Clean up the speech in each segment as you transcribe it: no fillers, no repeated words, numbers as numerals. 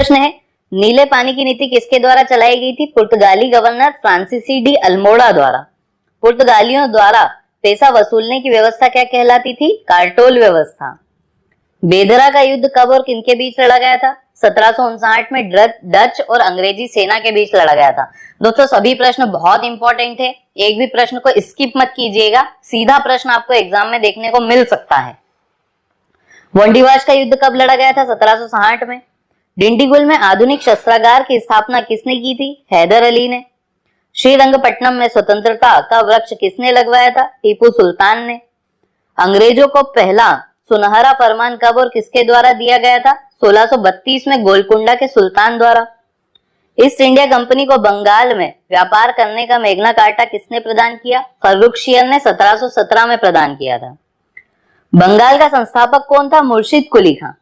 प्रश्न है, नीले पानी की नीति किसके द्वारा चलाई गई थी? पुर्तगाली गवर्नर फ्रांसिसी डी अल्मोड़ा द्वारा। पुर्तगालियों द्वारा पैसा वसूलने की व्यवस्था क्या कहलाती थी? कार्टोल व्यवस्था। बेदरा का युद्ध कब और किनके बीच लड़ा गया था? 1759 में डच और अंग्रेजी सेना के बीच लड़ा गया था। दोस्तों सभी प्रश्न बहुत इंपॉर्टेंट है, एक भी प्रश्न को स्किप मत कीजिएगा, सीधा प्रश्न आपको एग्जाम में देखने को मिल सकता है। वंडीवाश का युद्ध कब लड़ा गया था? 1760 में। डिंडीगुल में आधुनिक शस्त्रागार की स्थापना किसने की थी? हैदर अली ने। श्रीरंगपट्टनम में स्वतंत्रता का वृक्ष किसने लगवाया था? टीपू सुल्तान ने। अंग्रेजों को पहला सुनहरा फरमान कब और किसके द्वारा दिया गया था? 1632 में गोलकुंडा के सुल्तान द्वारा। ईस्ट इंडिया कंपनी को बंगाल में व्यापार करने का मैग्ना कार्टा किसने प्रदान किया? फर्रुखशियन ने 1717 में प्रदान किया था। बंगाल का संस्थापक कौन था? मुर्शिद कुली खां।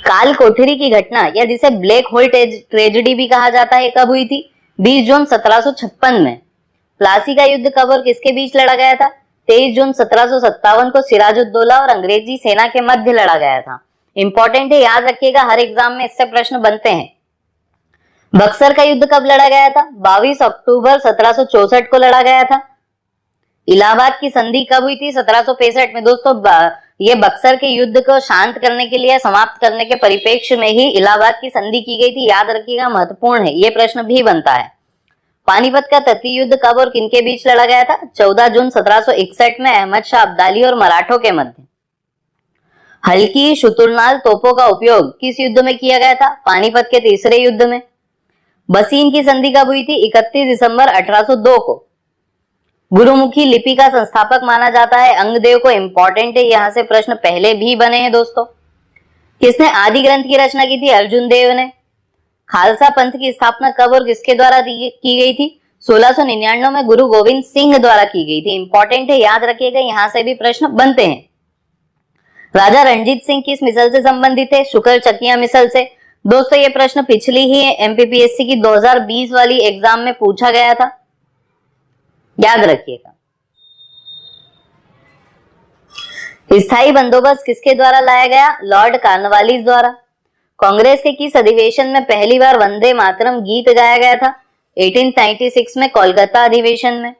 काल कोठरी की घटना या जिसे ब्लैक होल ट्रेजेडी भी कहा जाता है कब हुई थी? 20 जून 1756 में। प्लासी का युद्ध कब और किसके बीच लड़ा गया था? 23 जून 1757 को सिराजुद्दौला और अंग्रेजी सेना के मध्य लड़ा गया था। इंपॉर्टेंट है, याद रखिएगा, हर एग्जाम में इससे प्रश्न बनते हैं। बक्सर का युद्ध कब लड़ा गया था? 22 अक्टूबर 1764 को लड़ा गया था। इलाहाबाद की संधि कब हुई थी? 1765 में। दोस्तों ये बक्सर के युद्ध को शांत करने के लिए, समाप्त करने के परिप्रेक्ष्य में ही इलाहाबाद की संधि की गई थी, याद रखिएगा, महत्वपूर्ण है, ये प्रश्न भी बनता है। पानीपत का तटीय युद्ध कब और किनके बीच लड़ा गया था? 14 जून 1761 में अहमद शाह अब्दाली और मराठों के मध्य। हल्की शुतुरनाल तोपों का उपयोग किस युद्ध में किया गया था? पानीपत के तीसरे युद्ध में। बसीन की संधि कब हुई थी? 31 दिसंबर 1802 को। गुरुमुखी लिपि का संस्थापक माना जाता है अंगदेव को। इंपॉर्टेंट है, यहां से प्रश्न पहले भी बने हैं दोस्तों। किसने आदि ग्रंथ की रचना की थी? अर्जुन देव ने। खालसा पंथ की स्थापना कब और किसके द्वारा की गई थी? 1699 में गुरु गोविंद सिंह द्वारा की गई थी। इंपॉर्टेंट है, याद रखिएगा, यहां से भी प्रश्न बनते हैं। राजा रणजीत सिंह किस मिसल से संबंधित है? शुक्र चकिया मिसल से। दोस्तों ये प्रश्न पिछली ही एमपीपीएससी की 2020 वाली एग्जाम में पूछा गया था, याद रखिएगा। स्थायी बंदोबस्त किसके द्वारा लाया गया? लॉर्ड कॉर्नवालिस द्वारा। कांग्रेस के किस अधिवेशन में पहली बार वंदे मातरम गीत गाया गया था? 1896 में कोलकाता अधिवेशन में।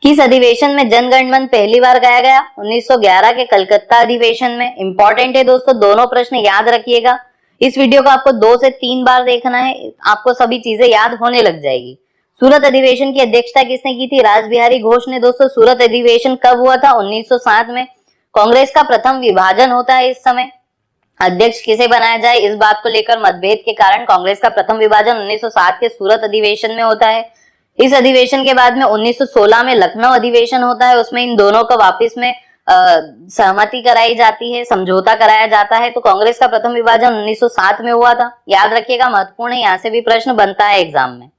किस अधिवेशन में जनगण मन पहली बार गाया गया? 1911 के कलकत्ता अधिवेशन में। इंपॉर्टेंट है दोस्तों, दोनों प्रश्न याद रखिएगा। इस वीडियो को आपको 2 से 3 बार देखना है, आपको सभी चीजें याद होने लग जाएगी। सूरत अधिवेशन की अध्यक्षता किसने की थी? रासबिहारी घोष ने। दोस्तों सूरत अधिवेशन कब हुआ था? 1907 में। कांग्रेस का प्रथम विभाजन होता है इस समय। अध्यक्ष किसे बनाया जाए, इस बात को लेकर मतभेद के कारण कांग्रेस का प्रथम विभाजन 1907 के सूरत अधिवेशन में होता है। इस अधिवेशन के बाद में 1916 में लखनऊ अधिवेशन होता है, उसमें इन दोनों को वापस में सहमति कराई जाती है, समझौता कराया जाता है। तो कांग्रेस का प्रथम विभाजन 1907 में हुआ था, याद रखिएगा, महत्वपूर्ण है, यहाँ से भी प्रश्न बनता है एग्जाम में।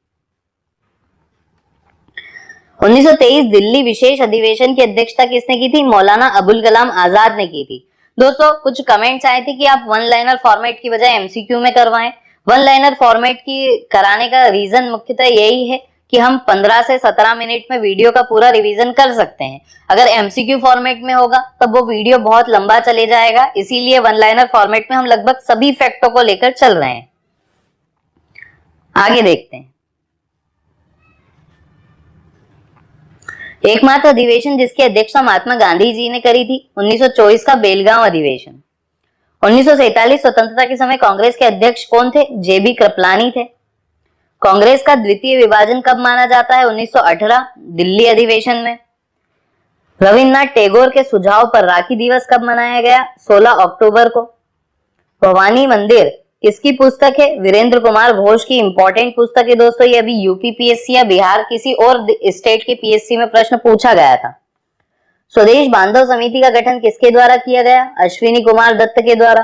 1923 दिल्ली विशेष अधिवेशन की अध्यक्षता किसने की थी? मौलाना अबुल कलाम आजाद ने की थी। दोस्तों कुछ कमेंट्स आए थे कि आप वन लाइनर फॉर्मेट की बजाय एमसीक्यू में करवाएं। वन लाइनर फॉर्मेट की कराने का रीजन मुख्यतः यही है कि हम 15 से 17 मिनट में वीडियो का पूरा रिवीजन कर सकते हैं। अगर एमसीक्यू फॉर्मेट में होगा तब वो वीडियो बहुत लंबा चले जाएगा, इसीलिए वन लाइनर फॉर्मेट में हम लगभग सभी फैक्टों को लेकर चल रहे हैं। आगे देखते हैं। एकमात्र अधिवेशन जिसकी अध्यक्षता महात्मा गांधी जी ने करी थी, 1924 का बेलगांव अधिवेशन। 1947 स्वतंत्रता के समय कांग्रेस के अध्यक्ष कौन थे? जेबी कृपलानी थे। कांग्रेस का द्वितीय विभाजन कब माना जाता है? 1918 दिल्ली अधिवेशन में। रविन्द्रनाथ टैगोर के सुझाव पर राखी दिवस कब मनाया गया? 16 अक्टूबर को। भवानी मंदिर किसकी पुस्तक है? वीरेंद्र कुमार घोष की। इंपॉर्टेंट पुस्तक है दोस्तों, ये अभी यूपी पीएससी या बिहार किसी और स्टेट के पीएससी में प्रश्न पूछा गया था। स्वदेश बांधव समिति का गठन किसके द्वारा किया गया? अश्विनी कुमार दत्त के द्वारा।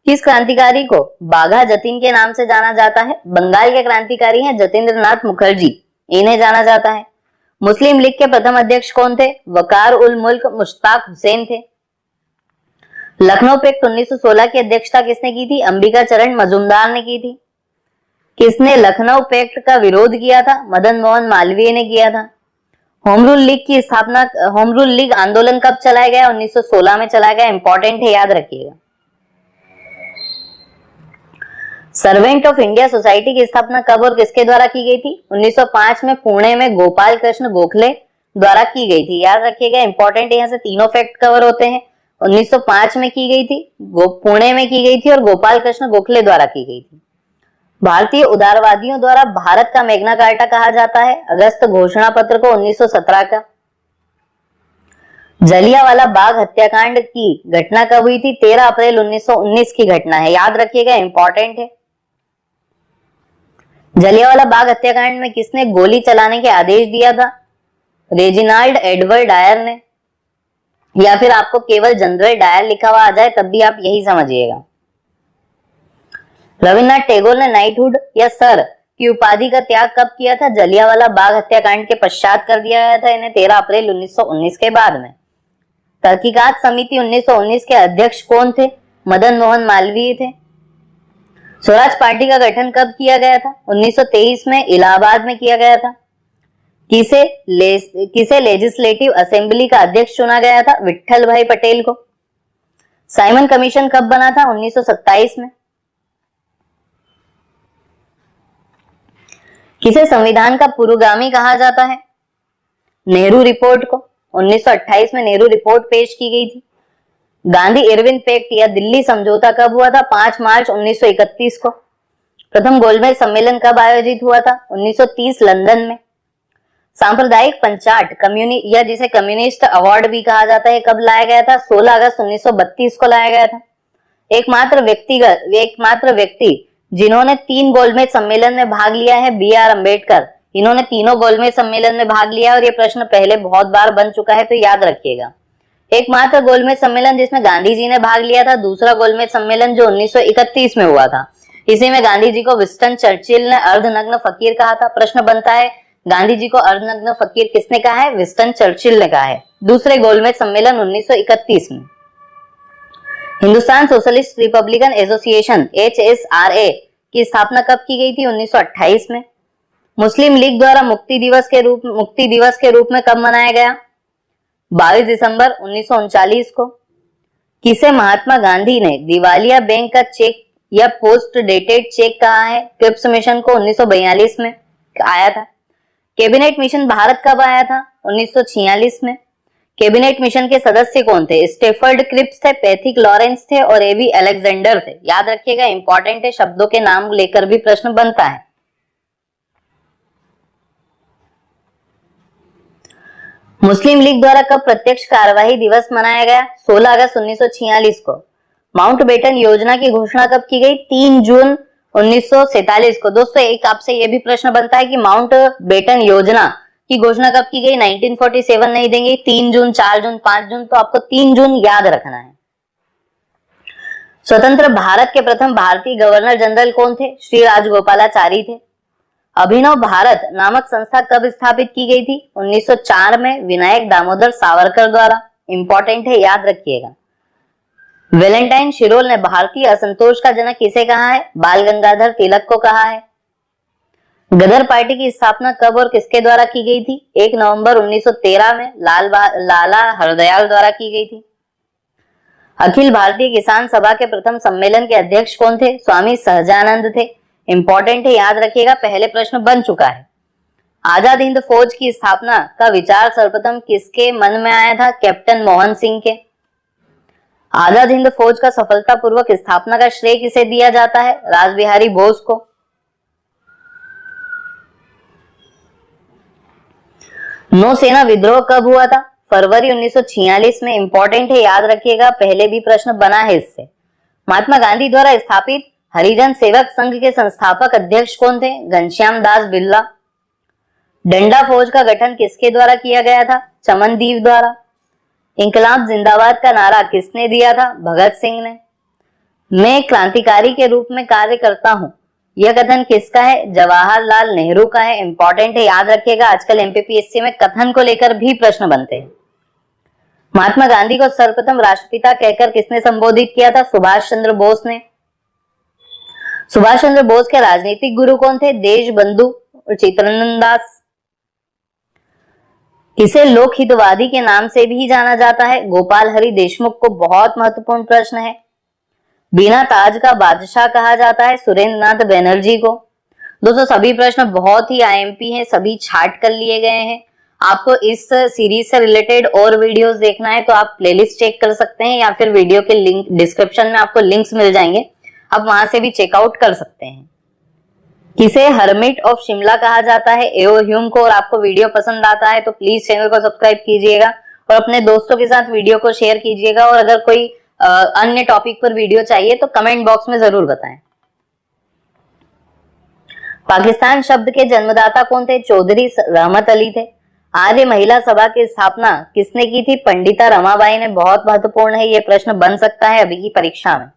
किस क्रांतिकारी को बाघा जतीन के नाम से जाना जाता है? बंगाल के क्रांतिकारी हैं जतेंद्र नाथ मुखर्जी, इन्हें जाना जाता है। मुस्लिम लीग के प्रथम अध्यक्ष कौन थे? वकार उल मुल्क मुश्ताक हुसैन थे। लखनऊ पैक्ट 1916 की अध्यक्षता किसने की थी? अंबिका चरण मजूमदार ने की थी। किसने लखनऊ पैक्ट का विरोध किया था? मदन मोहन मालवीय ने किया था। होम रूल लीग की स्थापना, होम रूल लीग आंदोलन कब चलाया गया? 1916 में चलाया गया। इंपॉर्टेंट है, याद रखिएगा। सर्वेंट ऑफ इंडिया सोसाइटी की स्थापना कब और किसके द्वारा की गई थी? 1905 में पुणे में गोपाल कृष्ण गोखले द्वारा की गई थी। याद रखिएगा, इंपॉर्टेंट, यहाँ से तीनों फैक्ट कवर होते हैं। 1905 में की गई थी, पुणे में की गई थी और गोपाल कृष्ण गोखले द्वारा की गई थी। भारतीय उदारवादियों द्वारा भारत का मैग्ना कार्टा कहा जाता है। अगस्त घोषणा पत्र को 1917 का। जलियांवाला बाग हत्याकांड की घटना कब हुई थी? 13 अप्रैल 1919 की घटना है, याद रखिएगा, इंपॉर्टेंट है। जलियांवाला बाग हत्याकांड में किसने गोली चलाने के आदेश दिया था? रेजिनाल्ड एडवर्ड डायर ने, या फिर आपको केवल जनरल डायर लिखा हुआ आ जाए तब भी आप यही समझिएगा। रविन्द्रनाथ टैगोर ने नाइटहुड या सर की उपाधि का त्याग कब किया था? जलियांवाला बाग हत्याकांड के पश्चात कर दिया गया था इन्हें, 13 अप्रैल 1919 के बाद में। तहकीकात समिति 1919 के अध्यक्ष कौन थे? मदन मोहन मालवीय थे। स्वराज पार्टी का गठन कब किया गया था? 1923 में इलाहाबाद में किया गया था। किसे लेजिस्लेटिव असेंबली का अध्यक्ष चुना गया था? विट्ठल भाई पटेल को। साइमन कमीशन कब बना था? 1927 में। किसे संविधान का पुरोगामी कहा जाता है? नेहरू रिपोर्ट को। 1928 में नेहरू रिपोर्ट पेश की गई थी। गांधी इरविन पैक्ट या दिल्ली समझौता कब हुआ था? 5 मार्च 1931 को। प्रथम गोलमेज सम्मेलन कब आयोजित हुआ था? 1930 लंदन में। सांप्रदायिक पंचाट या जिसे कम्युनिस्ट अवार्ड भी कहा जाता है, कब लाया गया था? 16 अगस्त 1932 को लाया गया था। एकमात्र व्यक्ति जिन्होंने 3 गोलमेज सम्मेलन में भाग लिया है, बी.आर. अम्बेडकर। इन्होंने तीनों गोलमेज सम्मेलन में भाग लिया और ये प्रश्न पहले बहुत बार बन चुका है, तो याद रखिएगा। एकमात्र गोलमेज सम्मेलन जिसमें गांधी जी ने भाग लिया था, दूसरा गोलमेज सम्मेलन जो 1931 में हुआ था, इसी में गांधी जी को विंस्टन चर्चिल ने अर्धनग्न फकीर कहा था। प्रश्न बनता है, गांधी जी को अर्धनग्न फकीर किसने कहा है? विंस्टन चर्चिल ने कहा है, दूसरे गोलमेज सम्मेलन 1931 में। Hindustan socialist Republican association HSRA की स्थापना कब की गई थी? 1928 में। मुस्लिम लीग द्वारा मुक्ति दिवस के रूप में कब मनाया गया? 22 दिसंबर 1939 को। किसे महात्मा गांधी ने दिवालिया बैंक का चेक या पोस्ट डेटेड चेक कहा है? क्रिप्स मिशन को 1942 में आया था। कैबिनेट मिशन भारत कब आया था? 1946 में। कैबिनेट मिशन के सदस्य कौन थे? स्टेफर्ड क्रिप्स थे, पैथिक लॉरेंस थे और एवी अलेक्जेंडर थे। याद रखिएगा, इंपॉर्टेंट है, शब्दों के नाम लेकर भी प्रश्न बनता है। मुस्लिम लीग द्वारा कब प्रत्यक्ष कार्यवाही दिवस मनाया गया? 16 अगस्त 1946 को। माउंटबेटन योजना की घोषणा कब की गई? 3 जून 1947 को। दोस्तों, एक आपसे यह भी प्रश्न बनता है कि माउंटबेटन योजना की घोषणा कब की गई? 1947 नहीं देंगे, 3 जून, 4 जून, 5 जून, तो आपको 3 जून याद रखना है। स्वतंत्र भारत के प्रथम भारतीय गवर्नर जनरल कौन थे? श्री राजगोपालाचारी थे। अभिनव भारत नामक संस्था कब स्थापित की गई थी? 1904 में, विनायक दामोदर सावरकर द्वारा। इंपॉर्टेंट है, याद रखिएगा। वेलेंटाइन शिरोल ने भारतीय असंतोष का जनक किसे कहा है? बाल गंगाधर तिलक को कहा है। गदर पार्टी की स्थापना कब और किसके द्वारा की गई थी? 1 नवंबर 1913 में लाला हरदयाल द्वारा की गई थी। अखिल भारतीय किसान सभा के प्रथम सम्मेलन के अध्यक्ष कौन थे? स्वामी सहजानंद थे। इंपॉर्टेंट है, याद रखिएगा, पहले प्रश्न बन चुका है। आजाद हिंद फौज की स्थापना का विचार सर्वप्रथम किसके मन में आया था? कैप्टन मोहन सिंह के। आजाद हिंद फौज का सफलतापूर्वक स्थापना का श्रेय किसे दिया जाता है? रासबिहारी बोस को। नौसेना विद्रोह कब हुआ था? फरवरी 1946 में। इंपॉर्टेंट है, याद रखिएगा, पहले भी प्रश्न बना है इससे। महात्मा गांधी द्वारा स्थापित हरिजन सेवक संघ के संस्थापक अध्यक्ष कौन थे? घनश्याम दास बिरला। डंडा फौज का गठन किसके द्वारा किया गया था? चमनदीप द्वारा। इंकलाब जिंदाबाद का नारा किसने दिया था? भगत सिंह ने। मैं क्रांतिकारी के रूप में कार्य करता हूं, यह कथन किसका है? जवाहरलाल नेहरू का है। इंपॉर्टेंट है, याद रखिएगा, आजकल एमपीपीएससी में कथन को लेकर भी प्रश्न बनते हैं। महात्मा गांधी को सर्वप्रथम राष्ट्रपिता कहकर किसने संबोधित किया था? सुभाष चंद्र बोस ने। सुभाष चंद्र बोस के राजनीतिक गुरु कौन थे? देशबंधु और चित्तरंजन दास। किसे लोकहितवादी के नाम से भी जाना जाता है? गोपाल हरि देशमुख को। बहुत महत्वपूर्ण प्रश्न है। बिना ताज का बादशाह कहा जाता है? सुरेंद्र नाथ बनर्जी को। दोस्तों सभी प्रश्न बहुत ही आईएमपी हैं, सभी छाट कर लिए गए हैं। आपको इस सीरीज से रिलेटेड और वीडियोस देखना है तो आप प्लेलिस्ट चेक कर सकते हैं, या फिर वीडियो के लिंक डिस्क्रिप्शन में आपको लिंक्स मिल जाएंगे, आप वहां से भी चेकआउट कर सकते हैं। किसे हर्मिट ऑफ शिमला कहा जाता है? एओ ह्यूम को। और आपको वीडियो पसंद आता है तो प्लीज चैनल को सब्सक्राइब कीजिएगा और अपने दोस्तों के साथ वीडियो को शेयर कीजिएगा। और अगर कोई अन्य टॉपिक पर वीडियो चाहिए तो कमेंट बॉक्स में जरूर बताएं। पाकिस्तान शब्द के जन्मदाता कौन थे? चौधरी रहमत अली थे। आर्य महिला सभा की स्थापना किसने की थी? पंडिता रमाबाई ने। बहुत महत्वपूर्ण है, ये प्रश्न बन सकता है अभी की परीक्षा में।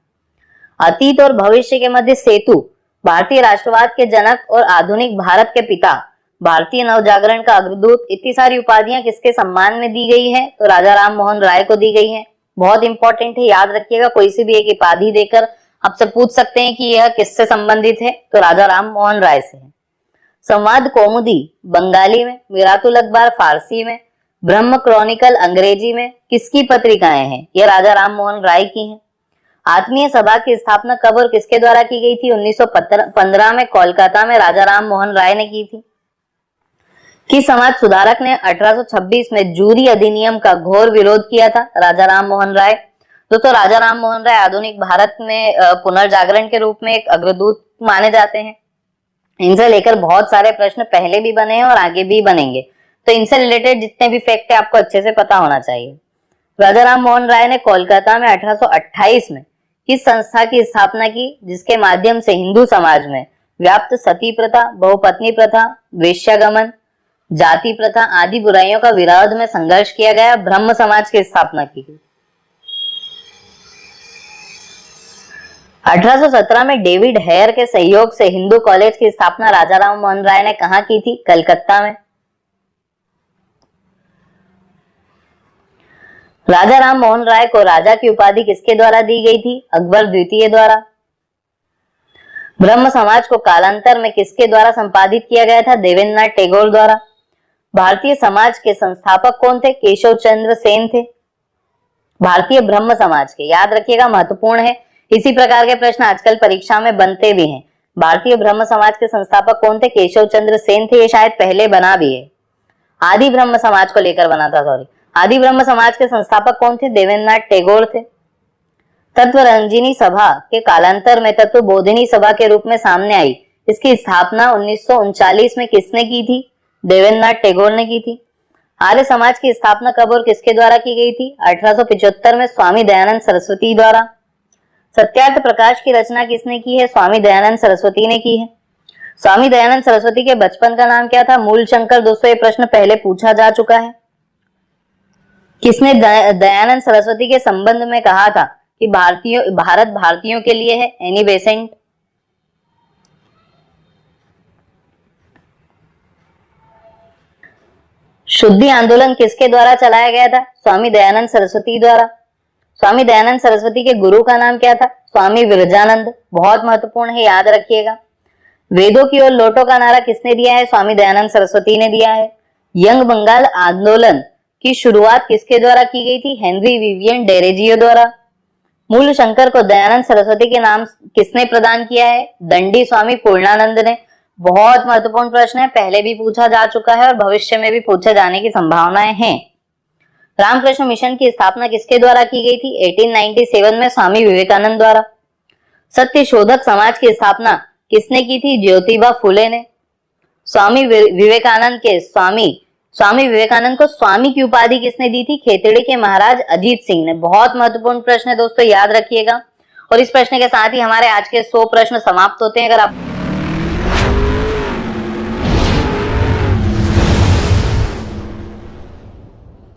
अतीत और भविष्य के मध्य सेतु, भारतीय राष्ट्रवाद के जनक और आधुनिक भारत के पिता, भारतीय नवजागरण का अग्रदूत, इतनी सारी उपाधियां किसके सम्मान में दी गई है? तो राजा राम मोहन राय को दी गई है। बहुत इंपॉर्टेंट है, याद रखिएगा। कोई सी भी एक उपाधि देकर आपसे पूछ सकते हैं कि यह किससे संबंधित है, तो राजा राम मोहन राय से है। संवाद कौमुदी बंगाली में, मिरातुल अखबार फारसी में, ब्रह्म क्रॉनिकल अंग्रेजी में किसकी पत्रिकाएं हैं? यह राजा राम मोहन राय की हैं। आत्मीय सभा की स्थापना कब और किसके द्वारा की गई थी? 1915 में कोलकाता में राजा राम मोहन राय ने की थी। किस समाज सुधारक ने 1826 में जूरी अधिनियम का घोर विरोध किया था? राजा राम मोहन राय। दोस्तों राजा राम मोहन राय आधुनिक भारत में पुनर्जागरण के रूप में एक अग्रदूत माने जाते हैं। इनसे लेकर बहुत सारे प्रश्न पहले भी बने हैं और आगे भी बनेंगे, तो इनसे रिलेटेड जितने भी फैक्ट है आपको अच्छे से पता होना चाहिए। राजा राम मोहन राय ने कोलकाता में 1828 में किस संस्था की स्थापना की जिसके माध्यम से हिंदू समाज में व्याप्त सती प्रथा, बहुपत्नी प्रथा, वेश्यागमन, जाति प्रथा आदि बुराइयों का विरोध में संघर्ष किया गया? ब्रह्म समाज की स्थापना की गई। 1817 में डेविड हेयर के सहयोग से हिंदू कॉलेज की स्थापना राजा राम मोहन राय ने कहां की थी? कलकत्ता में। राजा राम मोहन राय को राजा की उपाधि किसके द्वारा दी गई थी? अकबर द्वितीय द्वारा। ब्रह्म समाज को कालांतर में किसके द्वारा संपादित किया गया था? देवेंद्रनाथ टैगोर द्वारा। भारतीय समाज के संस्थापक कौन थे? केशव चंद्र सेन थे। भारतीय ब्रह्म समाज के, याद रखिएगा, महत्वपूर्ण है। इसी प्रकार के प्रश्न आजकल परीक्षा में बनते भी हैं। भारतीय ब्रह्म समाज के संस्थापक कौन थे? केशव चंद्र सेन थे। ये शायद पहले बना भी है, आदि ब्रह्म समाज को लेकर बना था, सॉरी। आदि ब्रह्म समाज के संस्थापक कौन थे? देवेंद्रनाथ टैगोर थे। तत्वरंजिनी सभा के कालांतर में तत्व बोधिनी सभा के रूप में सामने आई, इसकी स्थापना 1939 में किसने की थी? देवेंद्रनाथ टैगोर ने की थी। आर्य समाज की स्थापना कब और किसके द्वारा की गई थी? 1875 में स्वामी दयानंद सरस्वती द्वारा। सत्यार्थ प्रकाश की रचना किसने की है? स्वामी दयानंद सरस्वती ने की है। स्वामी दयानंद सरस्वती के बचपन का नाम क्या था? मूल शंकर। दोस्तों ये प्रश्न पहले पूछा जा चुका है। किसने दयानंद सरस्वती के संबंध में कहा था कि भारत भारतीयों के लिए है? Annie Besant. शुद्धि आंदोलन किसके द्वारा चलाया गया था? स्वामी दयानंद सरस्वती द्वारा। स्वामी दयानंद सरस्वती के गुरु का नाम क्या था? स्वामी विरजानंद। बहुत महत्वपूर्ण है, याद रखिएगा। वेदों की ओर लौटो का नारा किसने दिया है? स्वामी दयानंद सरस्वती ने दिया है। यंग बंगाल आंदोलन की शुरुआत किसके द्वारा की गई थी? हेनरी विवियन डेरेजियो द्वारा। मूल शंकर को दयानंद सरस्वती के नाम किसने प्रदान किया है? दंडी स्वामी पूर्णानंद ने। बहुत महत्वपूर्ण प्रश्न है, पहले भी पूछा जा चुका है और भविष्य में भी पूछे जाने की संभावनाएं हैं। रामकृष्ण मिशन की स्थापना किसके द्वारा की गई थी? 1897 में स्वामी विवेकानंद द्वारा। सत्य शोधक समाज की स्थापना किसने की थी? ज्योतिबा फुले ने। स्वामी विवेकानंद को स्वामी की उपाधि किसने दी थी? खेतड़ी के महाराज अजीत सिंह ने। बहुत महत्वपूर्ण प्रश्न है दोस्तों, याद रखिएगा। और इस प्रश्न के साथ ही हमारे आज के 100 प्रश्न समाप्त होते हैं। अगर आप